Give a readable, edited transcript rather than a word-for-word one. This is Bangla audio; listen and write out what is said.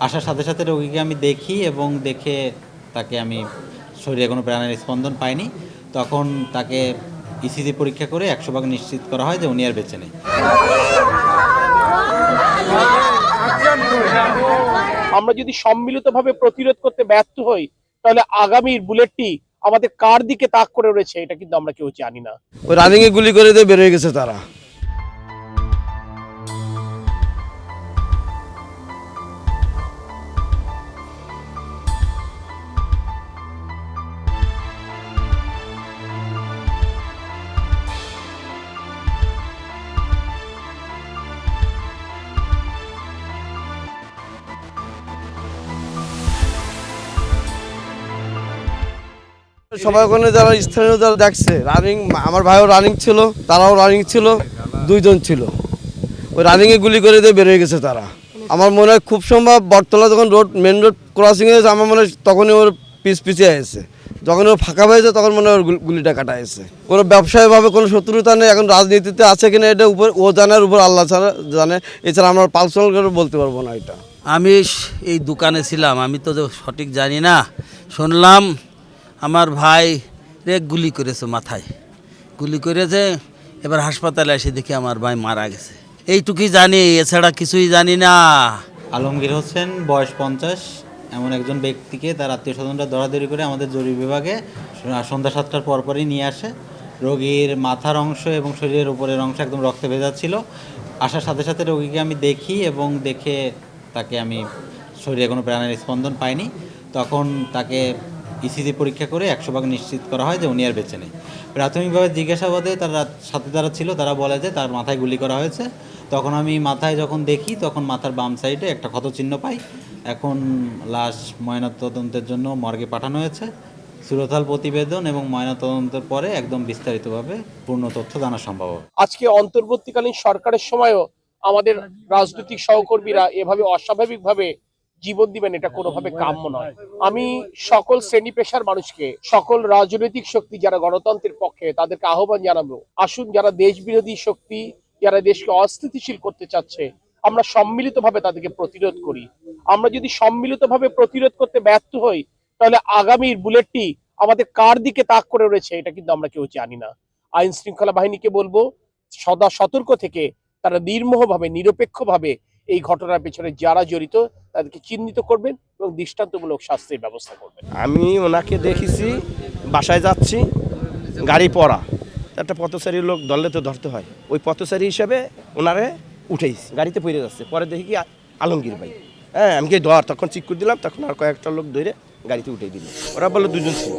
আসার সাথে সাথে রোগীকে আমি দেখি এবং দেখে তাকে আমি শরীরে কোনো প্রাণের স্পন্দন পাইনি। তখন তাকে ইসিজি পরীক্ষা করে 100% নিশ্চিত করা হয় যে উনি আর বেঁচে নেই। আমরা যদি সম্মিলিতভাবে প্রতিরোধ করতে ব্যর্থ হই, তাহলে আগামীর বুলেটটি আমাদের কার দিকে তাক করে রয়েছে এটা কিন্তু আমরা কেউ জানি না। ওই রানিংয়ে গুলি করে দিয়ে বেরিয়ে গেছে তারা। সবাই ওখানে যারা স্থানীয় যারা দেখছে রানিং, আমার ভাইও রানিং ছিল, তারাও রানিং ছিল, দুইজন ছিল। ওই রানিংয়ে গুলি করে দিয়ে বেরিয়ে গেছে তারা। আমার মনে হয় খুব সম্ভব বটতলা যখন মেন রোড ক্রসিং হয়েছে, আমার মনে হয় তখনই ওর পিছিয়ে এসেছে। যখন ও ফাঁকা হয়েছে তখন মনে হয় ওর গুলিটা কাটা হয়েছে। কোনো ব্যবসায়ীভাবে কোনো শত্রুতা নেই। এখন রাজনীতিতে আছে কিনা এটা উপর ও জানার উপর আল্লাহ ছাড়া জানে, এছাড়া আমরা পার্সোনাল করে বলতে পারবো না এটা। আমি এই দোকানে ছিলাম, আমি তো সঠিক জানি না। শুনলাম আমার ভাই রে গুলি করেছে, মাথায় গুলি করেছে। এবার হাসপাতালে এসে দেখি আমার ভাই মারা গেছে। এইটুকুই জানি, এছাড়া কিছুই জানি না। আলমগীর হোসেন, বয়স 50, এমন একজন ব্যক্তিকে তার আত্মীয় স্বজনরা দৌড়াদৌড়ি করে আমাদের জরুরি বিভাগে সন্ধ্যা 7টার পরপরই নিয়ে আসে। রোগীর মাথার অংশ এবং শরীরের উপরের অংশ একদম রক্তে ভেজা ছিল। আসার সাথে সাথে রোগীকে আমি দেখি এবং দেখে তাকে আমি শরীরে কোনো প্রাণের স্পন্দন পাইনি। তখন তাকে ইসিজি পরীক্ষা করে 100% নিশ্চিত করা হয় যে উনি আর বেঁচে নেই। প্রাথমিকভাবে জিজ্ঞাসাবাদে তারা সাথে যারা ছিল তারা বলে যে তার মাথায় গুলি করা হয়েছে। তখন আমি মাথায় যখন দেখি তখন মাথার বাম সাইডে একটা ক্ষতচিহ্ন পাই। এখন লাশ ময়নাতদন্তের জন্য মর্গে পাঠানো হয়েছে। সুরতহাল প্রতিবেদন এবং ময়নাতদন্তের পরে একদম বিস্তারিতভাবে পূর্ণ তথ্য জানা সম্ভব হবে। আজকে অন্তর্বর্তীকালীন সরকারের সময়ও আমাদের রাজনৈতিক সহকর্মীরা এভাবে অস্বাভাবিকভাবে জীবন দিবেন, এটা কোনোভাবে কাম্য নয়। আমি সকল শ্রেণী পেশার মানুষকে, সকল রাজনৈতিক শক্তি যারা গণতন্ত্রের পক্ষে, তাদেরকে আহ্বান জানাবো, আসুন যারা দেশ বিরোধী শক্তি, যারা দেশকে অস্থিতিশীল করতে চাচ্ছে, আমরা সম্মিলিতভাবে তাদেরকে প্রতিরোধ করি। আমরা যদি সম্মিলিতভাবে প্রতিরোধ করতে ব্যর্থ হই, তাহলে আগামীর বুলেটটি আমাদের কার দিকে তাক করে রয়েছে এটা কিন্তু আমরা কেউ জানি না। আইন শৃঙ্খলা বাহিনীকে বলবো সদা সতর্ক থেকে তারা নির্মোহভাবে, নিরপেক্ষভাবে এই ঘটনার পেছনে যারা জড়িত তাদেরকে চিহ্নিত করবেন এবং দৃষ্টান্তমূলক শাস্তির ব্যবস্থা করবেন। আমি ওনাকে দেখেছি, বাসায় যাচ্ছি, গাড়ি পড়া, একটা পথচারী লোক ধরলে তো ধরতে হয়, ওই পথচারী হিসাবে ওনারে উঠেইছি, গাড়িতে পড়ে যাচ্ছে। পরে দেখি কি আলমগীর ভাই, হ্যাঁ আমি কি ধর, তখন চিক করে দিলাম, তখন আর কয়েকটা লোক ধরে গাড়িতে উঠে দিল। ওরা বললো দুজন ছিল।